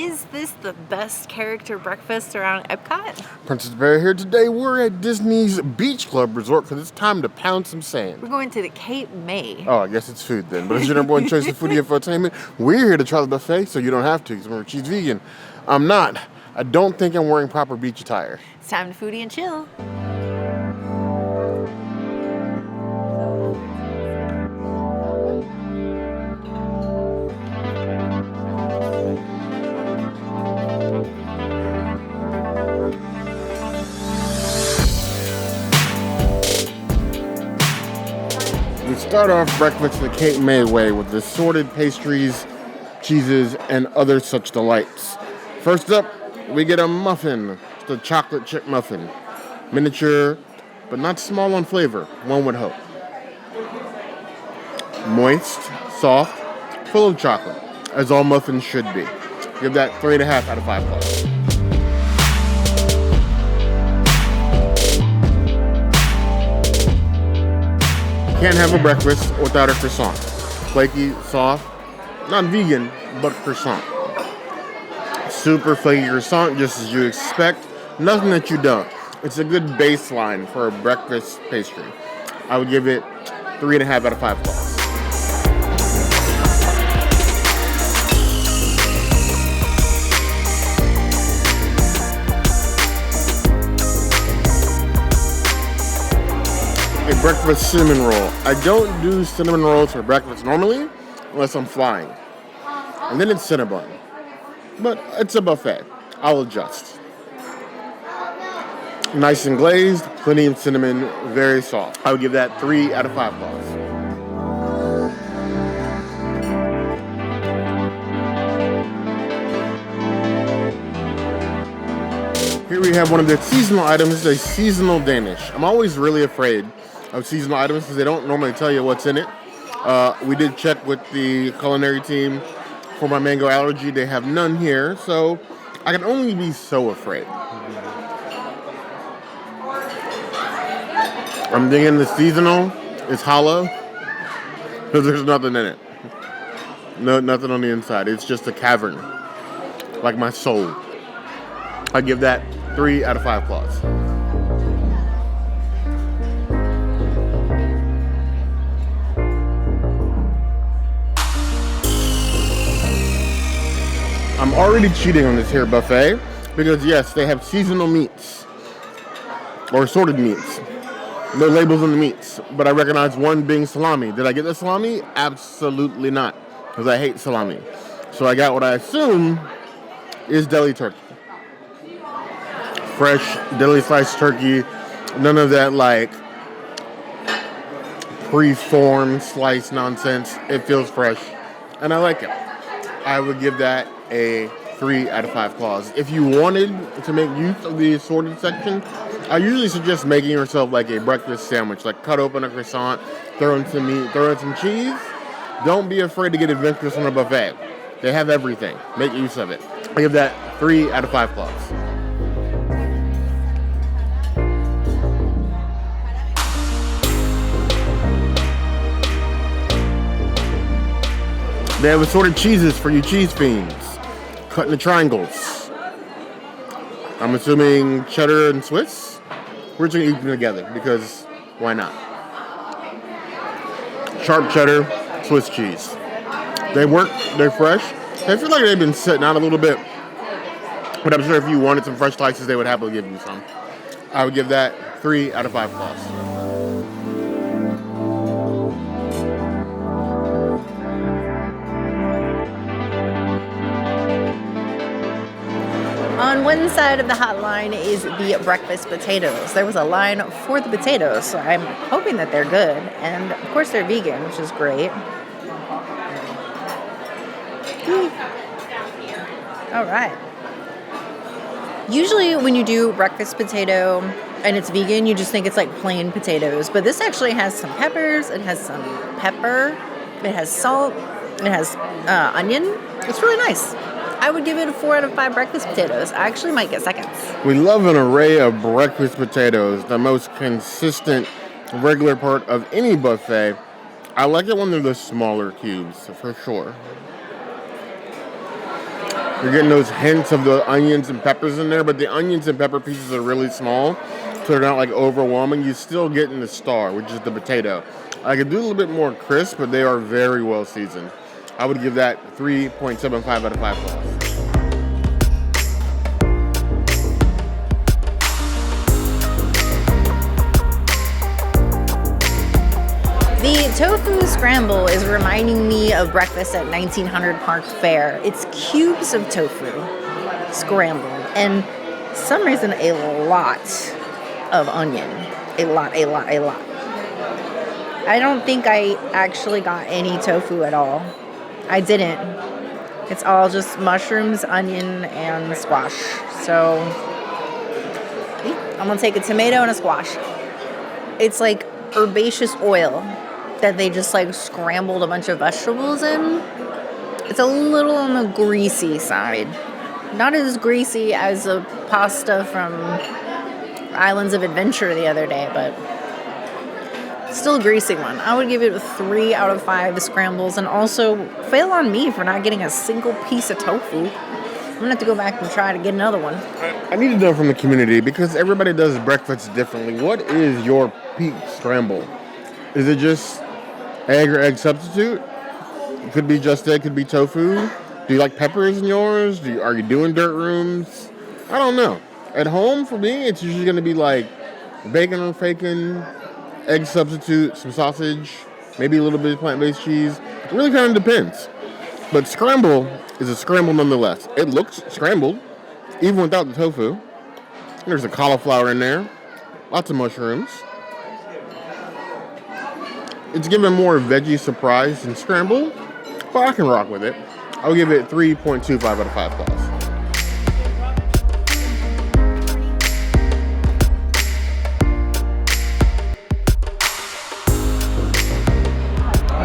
Is this the best character breakfast around Epcot? Princess Bear here. Today we're at Disney's Beach Club Resort because it's time to pound some sand. We're going to the Cape May. Oh, I guess it's food then. But as your number one choice of foodie infotainment, we're here to try the buffet so you don't have to because remember, she's vegan. I'm not. I don't think I'm wearing proper beach attire. It's time to foodie and chill. We start off breakfast the Cape May way with assorted pastries, cheeses, and other such delights. First up, we get a muffin, the chocolate chip muffin. Miniature, but not small on flavor, one would hope. Moist, soft, full of chocolate, as all muffins should be. Give that 3.5 out of 5 plus. Can't have a breakfast without a croissant. Flaky, soft, not vegan, but croissant. Super flaky croissant, just as you expect. Nothing that you don't. It's a good baseline for a breakfast pastry. I would give it 3.5 out of 5 plus. A breakfast cinnamon roll. I don't do cinnamon rolls for breakfast normally, unless I'm flying. And then it's Cinnabon. But it's a buffet. I'll adjust. Nice and glazed, plenty of cinnamon, very soft. I would give that 3 out of 5 plus. Here we have one of the seasonal items, a seasonal Danish. I'm always really afraid of seasonal items because they don't normally tell you what's in it. We did check with the culinary team for my mango allergy. They have none here, so I can only be so afraid. I'm thinking the seasonal is hollow because there's nothing in it. No, nothing on the inside. It's just a cavern, like my soul. I give that 3 out of 5 plus. I'm already cheating on this here buffet because yes, they have seasonal meats or assorted meats. No labels on the meats, but I recognize one being salami. Did I get the salami? Absolutely not, because I hate salami. So I got what I assume is deli turkey. Fresh deli sliced turkey, none of that like pre-formed sliced nonsense. It feels fresh, and I like it. I would give that a 3 out of 5 claws. If you wanted to make use of the assorted section, I usually suggest making yourself like a breakfast sandwich, like cut open a croissant, throw in some meat, throw in some cheese. Don't be afraid to get adventurous on a buffet. They have everything. Make use of it. I give that 3 out of 5 claws. They have assorted cheeses for you cheese fiends. Cut into triangles. I'm assuming cheddar and Swiss. We're just going to eat them together because why not? Sharp cheddar, Swiss cheese. They work, they're fresh. They feel like they've been sitting out a little bit. But I'm sure if you wanted some fresh slices, they would happily give you some. I would give that 3 out of 5 plus. On one side of the hotline is the breakfast potatoes. There was a line for the potatoes, so I'm hoping that they're good. And of course they're vegan, which is great. All right. Usually when you do breakfast potato and it's vegan, you just think it's like plain potatoes. But this actually has some peppers, it has some pepper, it has salt, it has onion. It's really nice. I would give it a 4 out of 5 breakfast potatoes. I actually might get seconds. We love an array of breakfast potatoes, the most consistent, regular part of any buffet. I like it when they're the smaller cubes, for sure. You're getting those hints of the onions and peppers in there, but the onions and pepper pieces are really small, so they're not like overwhelming. You still getting the star, which is the potato. I could do a little bit more crisp, but they are very well seasoned. I would give that 3.75 out of 5 claws. The tofu scramble is reminding me of breakfast at 1900 Park Fair. It's cubes of tofu scrambled, and for some reason a lot of onion. A lot. I don't think I actually got any tofu at all. I didn't. It's all just mushrooms, onion, and squash. So I'm gonna take a tomato and a squash. It's like herbaceous oil that they just like scrambled a bunch of vegetables in. It's a little on the greasy side. Not as greasy as a pasta from Islands of Adventure the other day, but still a greasy one. I would give it a 3 out of 5 scrambles, and also fail on me for not getting a single piece of tofu. I'm gonna have to go back and try to get another one. I need to know from the community, because everybody does breakfast differently. What is your peak scramble? Is it just egg or egg substitute? It could be just egg, could be tofu. Do you like peppers in yours? Are you doing dirt rooms? I don't know. At home, for me, it's usually going to be like bacon or bacon, egg substitute, some sausage, maybe a little bit of plant-based cheese. It really kind of depends. But scramble is a scramble nonetheless. It looks scrambled, even without the tofu. There's a cauliflower in there, lots of mushrooms. It's given more veggie surprise than scramble, but I can rock with it. I'll give it 3.25 out of 5 claws.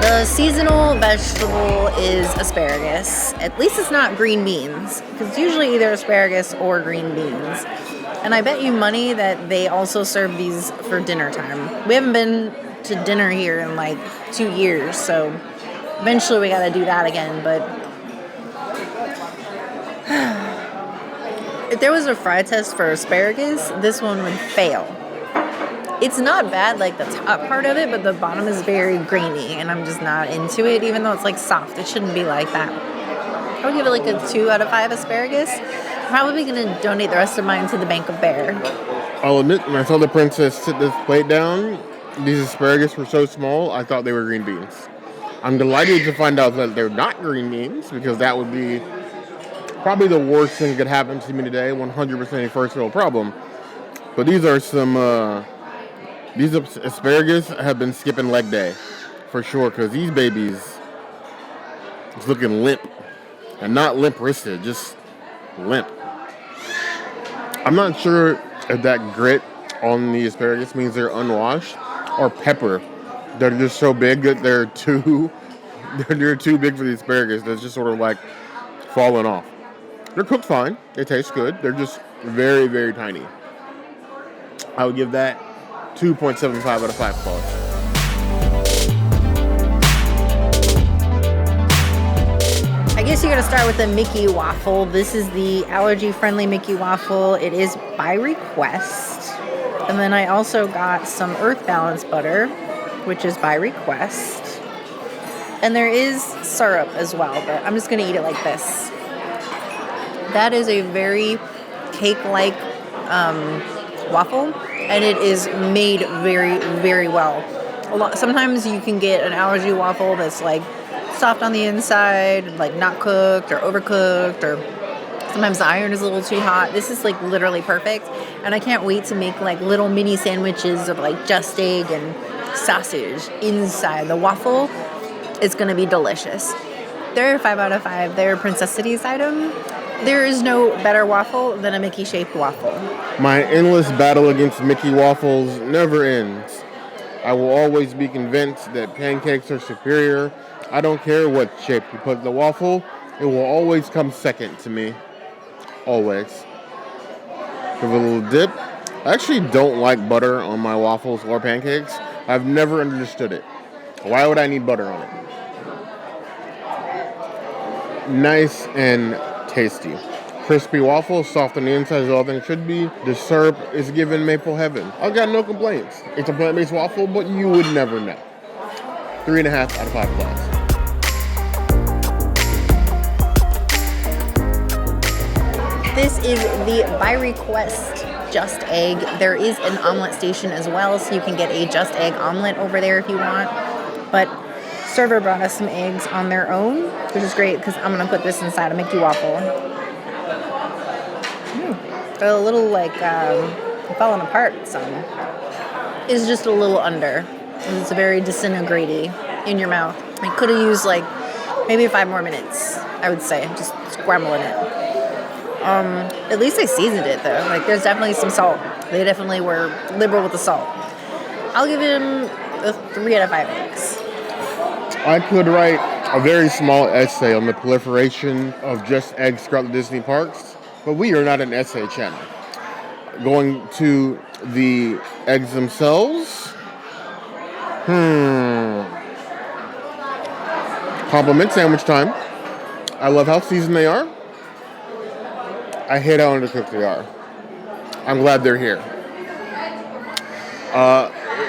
The seasonal vegetable is asparagus. At least it's not green beans, because it's usually either asparagus or green beans. And I bet you money that they also serve these for dinner time. We haven't been to dinner here in like 2 years, so eventually we gotta do that again. But if there was a fry test for asparagus, this one would fail. It's not bad, like the top part of it, but the bottom is very grainy, and I'm just not into it, even though it's like soft. It shouldn't be like that. I would give it like a 2 out of 5 asparagus. I'm probably gonna donate the rest of mine to the Bank of Bear. I'll admit, when I saw the princess sit this plate down, these asparagus were so small, I thought they were green beans. I'm delighted to find out that they're not green beans, because that would be probably the worst thing that could happen to me today, 100% a first world problem. But these are some, these asparagus have been skipping leg day, for sure, because these babies, it's looking limp. And not limp-wristed, just limp. I'm not sure if that grit on the asparagus means they're unwashed, or pepper. They're just so big that they're too big for the asparagus. That's just sort of like falling off. They're cooked fine. They taste good. They're just very, very tiny. I would give that 2.75 out of 5 claws. I guess you gotta start with the Mickey waffle. This is the allergy-friendly Mickey waffle. It is by request. And then I also got some Earth Balance butter, which is by request. And there is syrup as well, but I'm just gonna eat it like this. That is a very cake-like waffle, and it is made very, very well. Sometimes you can get an allergy waffle that's like soft on the inside, like not cooked or overcooked, or sometimes the iron is a little too hot. This is like literally perfect, and I can't wait to make like little mini sandwiches of like just egg and sausage inside the waffle. It's gonna be delicious. They're 5 out of 5. They're a Princess Cities item. There is no better waffle than a Mickey-shaped waffle. My endless battle against Mickey waffles never ends. I will always be convinced that pancakes are superior. I don't care what shape you put in the waffle, it will always come second to me. Always. Give a little dip. I actually don't like butter on my waffles or pancakes. I've never understood it. Why would I need butter on it? Nice and tasty. Crispy waffles, soft on the inside as all things should be. The syrup is given maple heaven. I've got no complaints. It's a plant-based waffle, but you would never know. 3.5 out of 5 claws. This is the by request Just Egg. There is an omelet station as well, so you can get a Just Egg omelet over there if you want. But server brought us some eggs on their own, which is great because I'm going to put this inside a Mickey waffle. They're a little like falling apart some. It's just a little under. It's very disintegrating in your mouth. I could have used like maybe 5 more minutes, I would say, just scrambling it. At least I seasoned it though. Like there's definitely some salt. They definitely were liberal with the salt. I'll give him a 3 out of 5 eggs. I could write a very small essay on the proliferation of Just Eggs throughout the Disney parks, but we are not an essay channel. Going to the eggs themselves. Compliment sandwich time. I love how seasoned they are. I hate how undercooked they are. I'm glad they're here.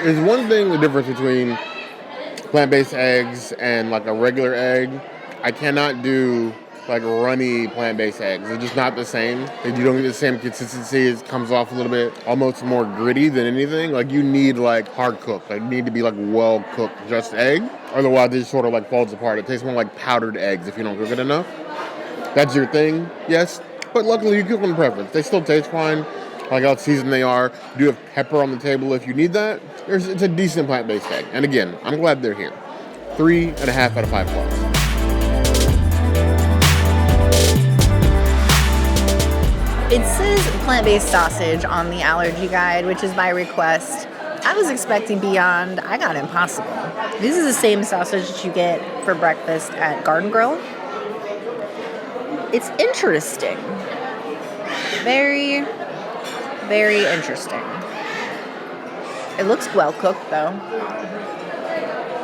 There's one thing, the difference between plant-based eggs and like a regular egg. I cannot do like runny plant-based eggs. They're just not the same. You don't get the same consistency. It comes off a little bit almost more gritty than anything. Like you need like hard cooked. Like you need to be like well cooked Just Egg. Otherwise it just sort of like falls apart. It tastes more like powdered eggs if you don't cook it enough. That's your thing, yes. But luckily you cook them preference. They still taste fine. Like how seasoned they are. You do have pepper on the table if you need that. It's a decent plant-based egg. And again, I'm glad they're here. 3.5 out of 5 claws. It says plant-based sausage on the allergy guide, which is by request. I was expecting beyond. I got impossible. This is the same sausage that you get for breakfast at Garden Grill. It's interesting. Very, very interesting. It looks well cooked though.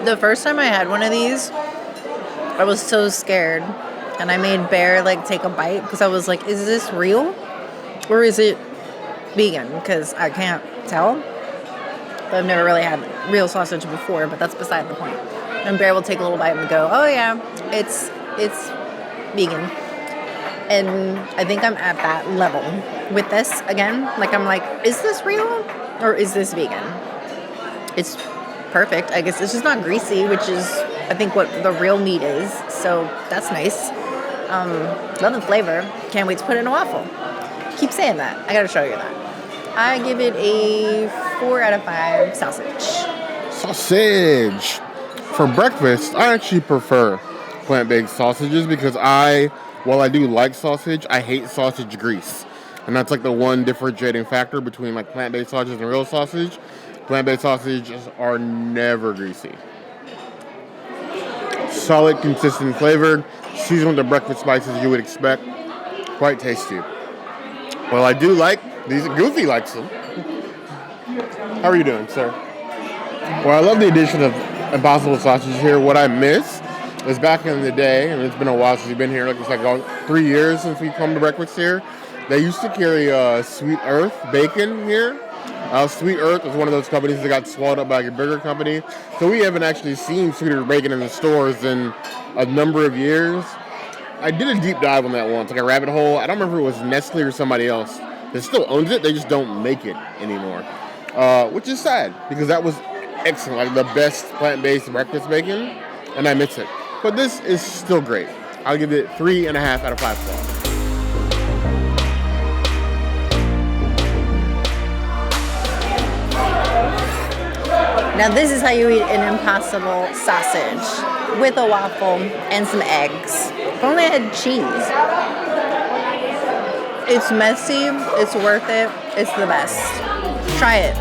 The first time I had one of these, I was so scared. And I made Bear like take a bite because I was like, is this real? Or is it vegan? Because I can't tell. I've never really had real sausage before, but that's beside the point. And Bear will take a little bite and go, oh yeah, it's vegan. And I think I'm at that level with this again. Like I'm like, is this real or is this vegan? It's perfect. I guess it's just not greasy, which is I think what the real meat is. So that's nice. Love the flavor. Can't wait to put it in a waffle. Keep saying that. I gotta show you that. I give it a 4 out of 5 sausage. Sausage! For breakfast, I actually prefer plant-based sausages because while I do like sausage, I hate sausage grease. And that's like the one differentiating factor between like plant-based sausage and real sausage. Plant-based sausages are never greasy. Solid, consistent flavor, seasoned with the breakfast spices you would expect. Quite tasty. Well, I do like these. Goofy likes them. How are you doing, sir? Well, I love the addition of Impossible sausages here. What I miss is back in the day, and it's been a while since we've been here. It's like 3 years since we've come to breakfast here. They used to carry Sweet Earth bacon here. Sweet Earth was one of those companies that got swallowed up by a bigger company. So we haven't actually seen Sweet Earth bacon in the stores in a number of years. I did a deep dive on that once, like a rabbit hole. I don't remember if it was Nestle or somebody else that still owns it. They just don't make it anymore, which is sad because that was excellent, like the best plant-based breakfast bacon, and I miss it. But this is still great. I'll give it 3.5 out of 5 stars. Now this is how you eat an Impossible sausage with a waffle and some eggs. If only I had cheese. It's messy, it's worth it, it's the best. Try it.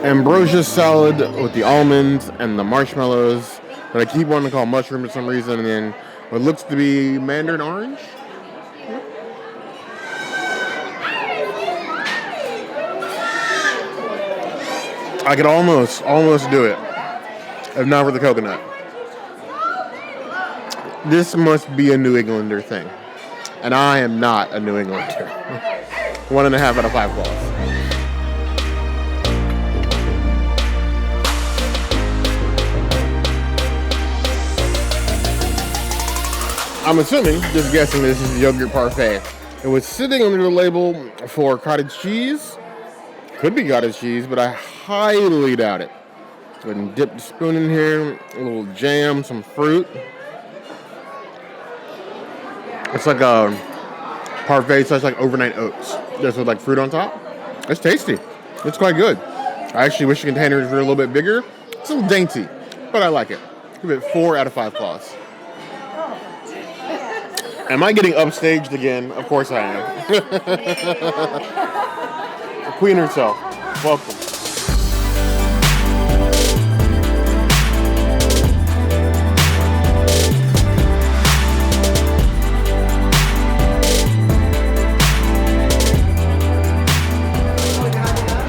Ambrosia salad with the almonds and the marshmallows that I keep wanting to call mushroom for some reason, and then what looks to be mandarin orange. I could almost do it if not for the coconut. This must be a New Englander thing. And I am not a New Englander. 1.5 out of 5 claws. I'm assuming, just guessing, this is yogurt parfait. It was sitting under the label for cottage cheese. Could be cottage cheese, but I highly doubt it. Go ahead and dip the spoon in here. A little jam, some fruit. It's like a parfait slash like overnight oats. Just with like fruit on top. It's tasty. It's quite good. I actually wish the containers were a little bit bigger. It's a little dainty, but I like it. Give it 4 out of 5 claws. Am I getting upstaged again? Of course I am. The queen herself. Welcome.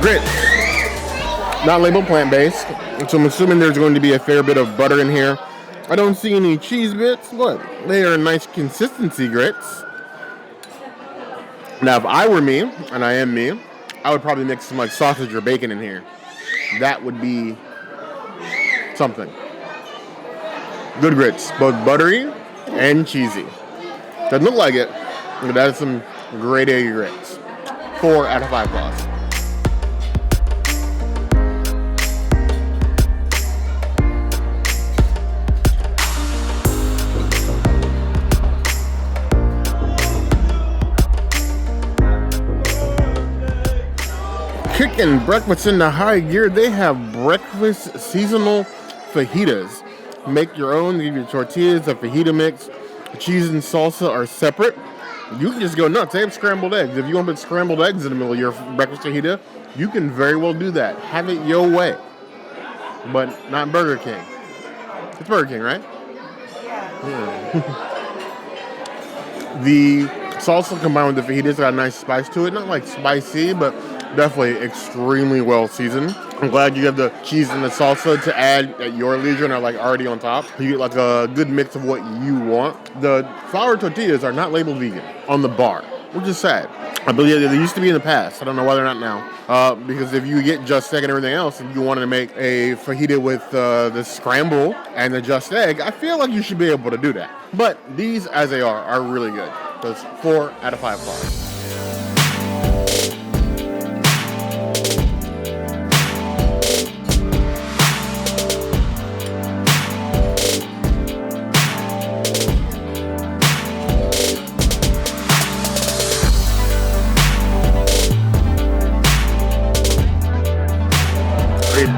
Grits. Not labeled plant-based, so I'm assuming there's going to be a fair bit of butter in here. I don't see any cheese bits. Look, they are nice consistency grits. Now, if I were me, and I am me, I would probably mix some like sausage or bacon in here. That would be something. Good grits, both buttery and cheesy. Doesn't look like it, but that is some great A grits. 4 out of 5 claws. Kicking breakfast into high gear, they have breakfast seasonal fajitas. Make your own, give your tortillas, a fajita mix. Cheese and salsa are separate. You can just go nuts. They have scrambled eggs. If you want to put scrambled eggs in the middle of your breakfast fajita, you can very well do that. Have it your way. But not Burger King. It's Burger King, right? Yeah. The salsa combined with the fajitas got a nice spice to it. Not like spicy, but definitely extremely well seasoned. I'm glad you have the cheese and the salsa to add at your leisure and are like already on top. You get like a good mix of what you want. The flour tortillas are not labeled vegan on the bar, which is sad. I believe they used to be in the past. I don't know why they're not now. Because if you get just egg and everything else and you wanted to make a fajita with the scramble and the just egg, I feel like you should be able to do that. But these, as they are really good. So it's 4 out of 5 bars.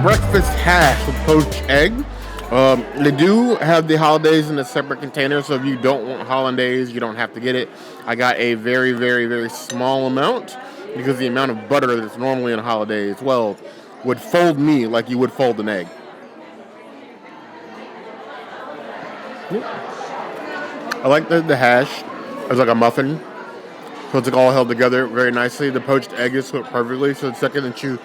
Breakfast hash with poached egg. They do have the hollandaise in a separate container, so if you don't want hollandaise, you don't have to get it. I got a very, very, very small amount because the amount of butter that's normally in hollandaise, well, would fold me like you would fold an egg. I like the hash. It's like a muffin, so it's like all held together very nicely. The poached egg is cooked perfectly, so the second that you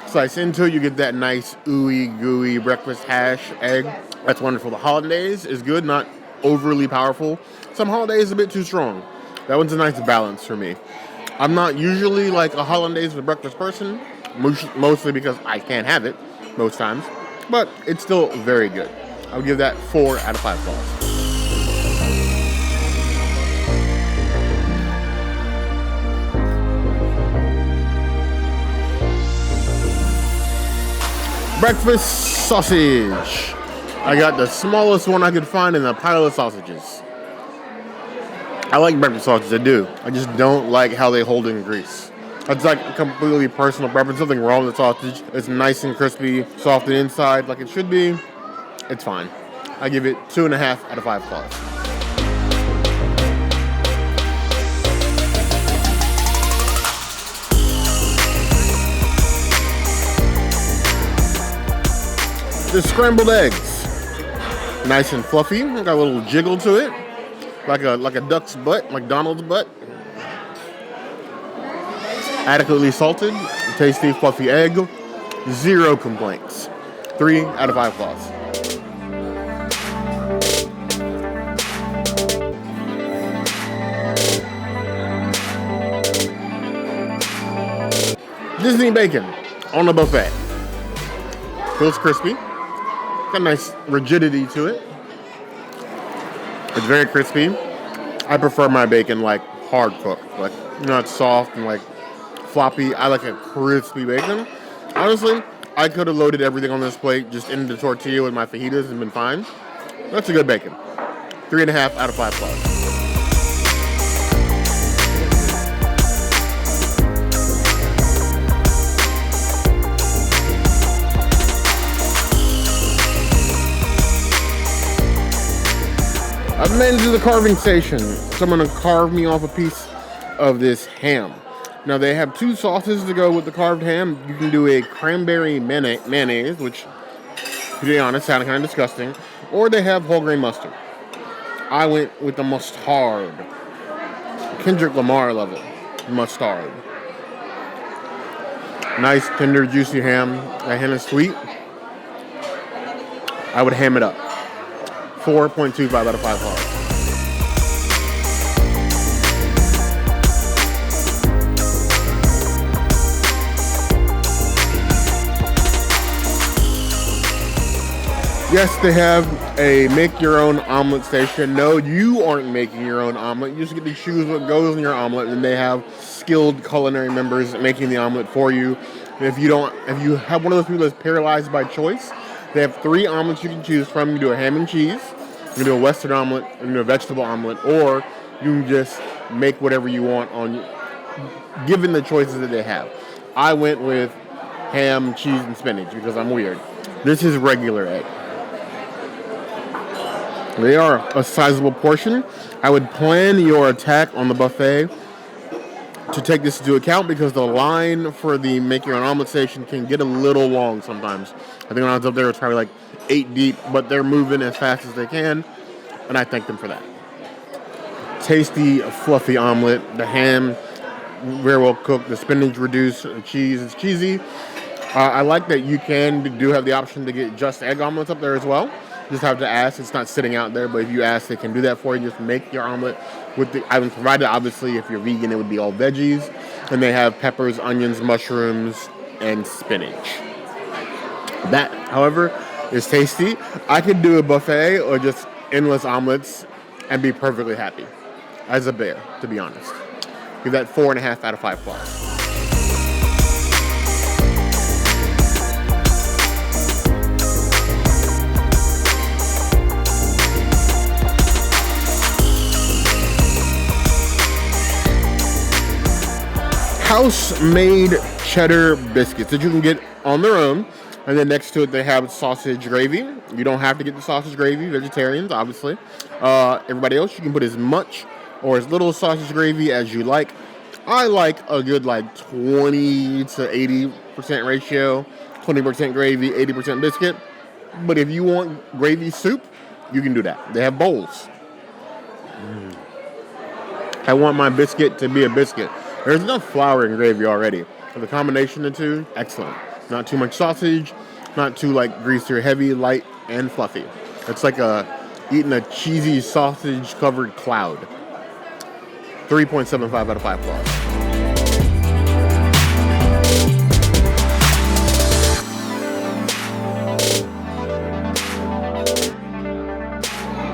slice into it, you get that nice ooey gooey breakfast hash egg. That's wonderful. The hollandaise is good, not overly powerful. Some hollandaise is a bit too strong. That one's a nice balance for me. I'm not usually like a hollandaise for breakfast person, mostly because I can't have it most times, but it's still very good. I'll give that 4 out of 5 stars. Breakfast sausage. I got the smallest one I could find in the pile of sausages. I like breakfast sausage, I do. I just don't like how they hold in grease. That's like a completely personal preference. Nothing wrong with the sausage. It's nice and crispy, soft and inside like it should be. It's fine. I give it 2.5 out of 5 claws. The scrambled eggs, nice and fluffy. Got a little jiggle to it, like a duck's butt, McDonald's butt. Adequately salted, tasty fluffy egg. Zero complaints. 3 out of 5 claws. Disney bacon on a buffet. Feels crispy. Got a nice rigidity to it. It's very crispy. I prefer my bacon like hard cooked, like not soft and like floppy. I like a crispy bacon. Honestly, I could have loaded everything on this plate just into the tortilla with my fajitas and been fine. That's a good bacon. 3.5 out of 5 claws. I've made it to the carving station, so I'm going to carve me off a piece of this ham. Now, they have 2 sauces to go with the carved ham. You can do a cranberry mayonnaise, which, to be honest, sounded kind of disgusting. Or they have whole grain mustard. I went with the mustard. Kendrick Lamar level mustard. Nice, tender, juicy ham. That ham is sweet. I would ham it up. 4.25 out of 5 claws. Yes, they have a make your own omelet station. No, you aren't making your own omelet. You just get to choose what goes in your omelet, and they have skilled culinary members making the omelet for you. And if you have one of those people that's paralyzed by choice, they have 3 omelets you can choose from. You can do a ham and cheese, you can do a Western omelet, you can do a vegetable omelet, or you can just make whatever you want given the choices that they have. I went with ham, cheese, and spinach because I'm weird. This is regular egg. They are a sizable portion. I would plan your attack on the buffet to take this into account because the line for the make your own omelet station can get a little long sometimes. I think when I was up there, it's probably like 8 deep, but they're moving as fast as they can, and I thank them for that. Tasty, fluffy omelet. The ham, very well cooked. The spinach reduced. The cheese is cheesy. I like that you do have the option to get just egg omelets up there as well. Just have to ask. It's not sitting out there, but if you ask, they can do that for you. Just make your omelet with the items provided. Obviously, if you're vegan, it would be all veggies. And they have peppers, onions, mushrooms, and spinach. That, however, is tasty. I could do a buffet or just endless omelets and be perfectly happy. As a bear, to be honest. Give that 4.5 out of 5 claws. House-made cheddar biscuits that you can get on their own. And then next to it, they have sausage gravy. You don't have to get the sausage gravy, vegetarians, obviously. Everybody else, you can put as much or as little sausage gravy as you like. I like a good 20 to 80% ratio, 20% gravy, 80% biscuit. But if you want gravy soup, you can do that. They have bowls. I want my biscuit to be a biscuit. There's enough flour and gravy already. For the combination of the two, excellent. Not too much sausage, not too greasy or heavy, light and fluffy. It's like eating a cheesy sausage covered cloud. 3.75 out of 5 claws.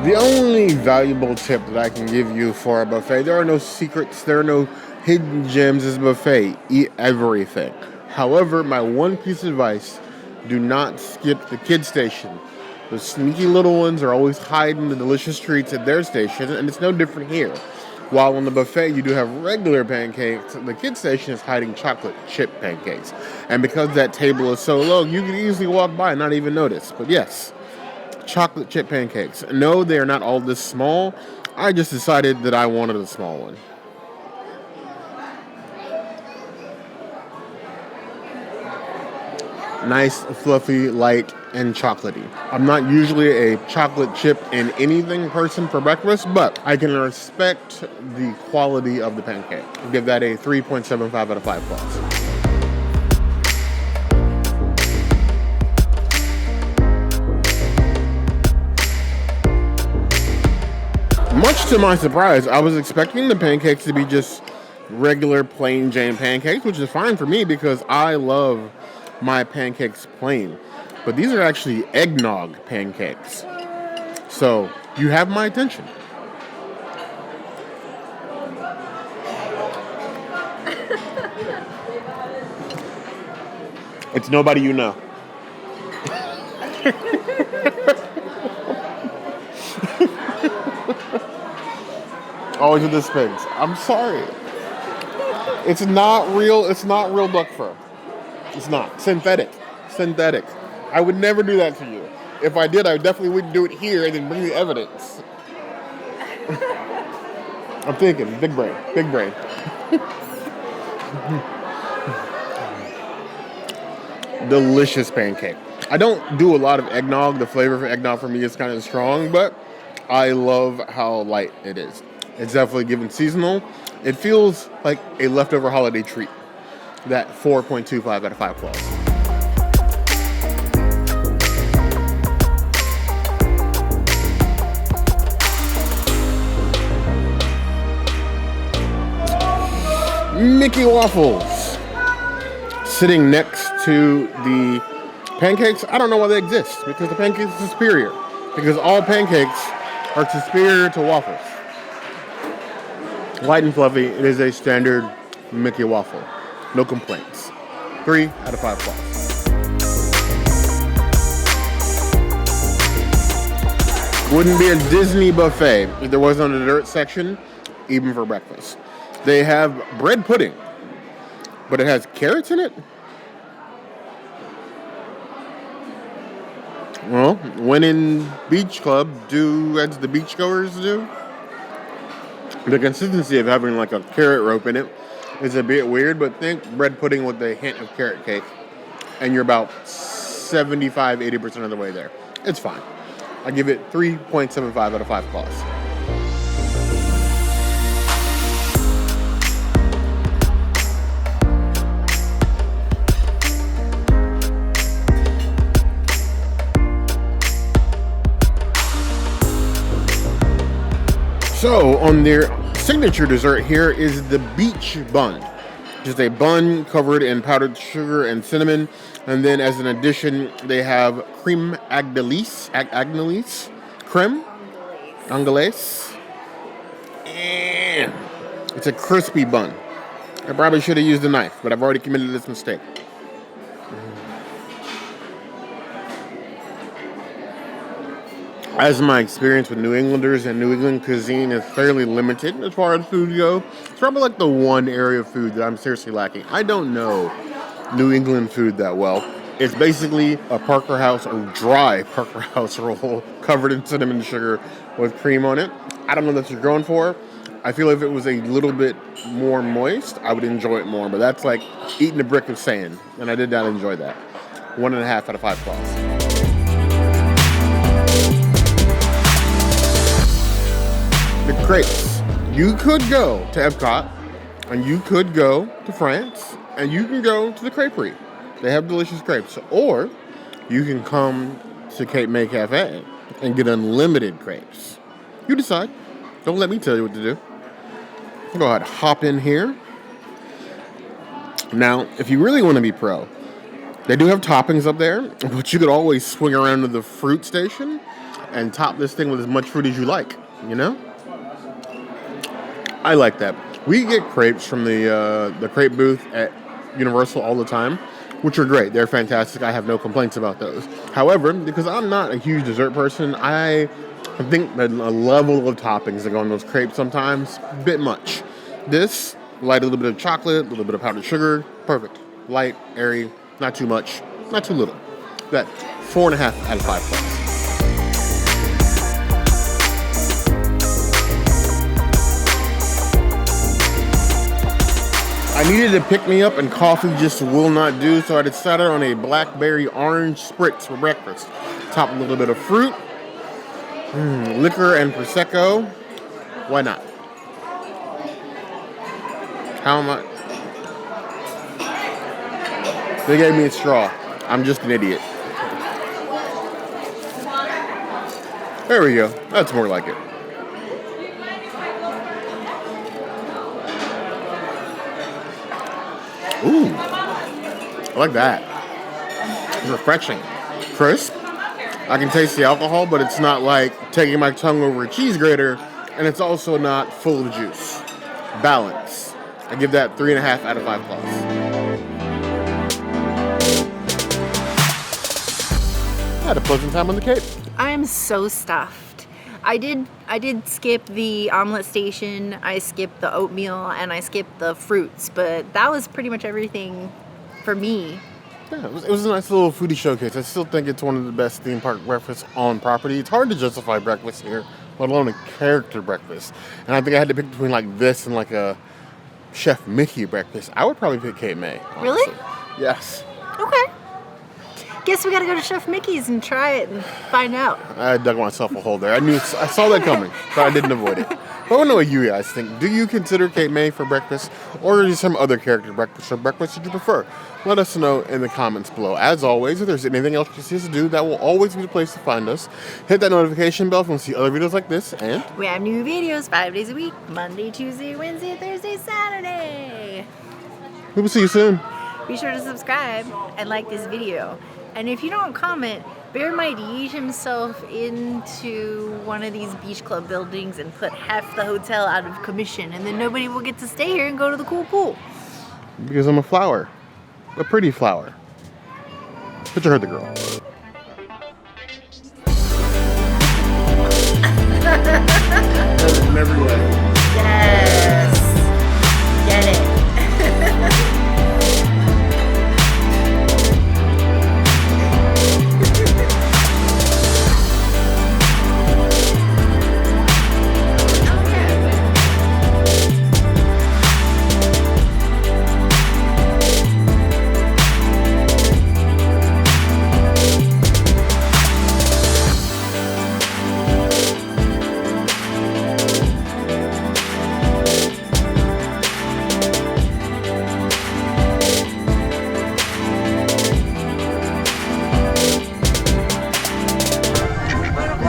The only valuable tip that I can give you for a buffet, there are no secrets, there are no hidden gems. As a buffet, eat everything. However, my one piece of advice, do not skip the kid station. The sneaky little ones are always hiding the delicious treats at their station, and it's no different here. While on the buffet, you do have regular pancakes, the kid station is hiding chocolate chip pancakes. And because that table is so low, you can easily walk by and not even notice. But yes, chocolate chip pancakes. No, they are not all this small. I just decided that I wanted a small one. Nice, fluffy, light, and chocolatey. I'm not usually a chocolate chip in anything person for breakfast, but I can respect the quality of the pancake. I'll give that a 3.75 out of 5 claws. Much to my surprise, I was expecting the pancakes to be just regular plain Jane pancakes, which is fine for me because I love my pancakes plain. But these are actually eggnog pancakes. So you have my attention. It's nobody you know. Always with the spigs. I'm sorry. It's not real. It's not real duck fur. It's not. Synthetic. Synthetic. I would never do that to you. If I did, I definitely wouldn't do it here and then bring the evidence. I'm thinking. Big brain. Big brain. Delicious pancake. I don't do a lot of eggnog. The flavor for eggnog for me is kind of strong, but I love how light it is. It's definitely given seasonal. It feels like a leftover holiday treat. That 4.25 out of 5 claws. Mickey Waffles. Sitting next to the pancakes. I don't know why they exist, because the pancakes are superior. Because all pancakes are superior to waffles. Light and fluffy, it is a standard Mickey waffle. No complaints. 3 out of 5 claws. Wouldn't be a Disney buffet if there wasn't a dessert section, even for breakfast. They have bread pudding, but it has carrots in it? Well, when in beach club, do as the beachgoers do. The consistency of having like a carrot rope in it is a bit weird, but think bread pudding with a hint of carrot cake, and you're about 75-80% of the way there. It's fine. I give it 3.75 out of 5 claws. So, on their signature dessert here is the beach bun. Just a bun covered in powdered sugar and cinnamon. And then as an addition, they have creme anglaise. Creme anglaise. It's a crispy bun. I probably should have used a knife, but I've already committed this mistake. As my experience with New Englanders and New England cuisine is fairly limited as far as food go, it's probably like the one area of food that I'm seriously lacking. I don't know New England food that well. It's basically a Parker House or dry Parker House roll covered in cinnamon sugar with cream on it. I don't know what you're going for. I feel if it was a little bit more moist, I would enjoy it more. But that's like eating a brick of sand, and I did not enjoy that. 1.5 out of 5 claws. The crepes. You could go to Epcot, and you could go to France, and you can go to the creperie. They have delicious crepes. Or you can come to Cape May Cafe and get unlimited crepes. You decide. Don't let me tell you what to do. Go ahead, hop in here. Now, if you really want to be pro, they do have toppings up there, but you could always swing around to the fruit station and top this thing with as much fruit as you like, you know? I like that. We get crepes from the crepe booth at Universal all the time, which are great. They're fantastic. I have no complaints about those. However, because I'm not a huge dessert person, I think that a level of toppings that go on those crepes sometimes, a bit much. This, light a little bit of chocolate, a little bit of powdered sugar, perfect. Light, airy, not too much, not too little. That 4.5 out of 5 claws. I needed to pick me up, and coffee just will not do, so I decided on a blackberry orange spritz for breakfast. Top a little bit of fruit, liquor, and Prosecco. Why not? How much? They gave me a straw. I'm just an idiot. There we go. That's more like it. Ooh, I like that. It's refreshing. Crisp. I can taste the alcohol, but it's not like taking my tongue over a cheese grater, and it's also not full of juice. Balance. I give that 3.5 out of 5 claws. Had a pleasant time on the Cape. I am so stuffed. I did skip the omelet station, I skipped the oatmeal, and I skipped the fruits, but that was pretty much everything for me. Yeah, it was a nice little foodie showcase. I still think it's one of the best theme park breakfasts on property. It's hard to justify breakfast here, let alone a character breakfast. And I think I had to pick between like this and like a Chef Mickey breakfast. I would probably pick Cape May. Honestly. Really? Yes. Okay. Guess we gotta go to Chef Mickey's and try it and find out. I dug myself a hole there. I saw that coming, but I didn't avoid it. But I want to know what you guys think. Do you consider Cape May for breakfast, or is there some other character breakfast or breakfast that you prefer? Let us know in the comments below. As always, if there's anything else you see us do, that will always be the place to find us. Hit that notification bell if you want to see other videos like this, and we have new videos 5 days a week, Monday, Tuesday, Wednesday, Thursday, Saturday. we will see you soon. Be sure to subscribe and like this video. And if you don't comment, Bear might eat himself into one of these beach club buildings and put half the hotel out of commission, and then nobody will get to stay here and go to the cool pool. Because I'm a flower. A pretty flower. But you heard the girl. In every way. Yes.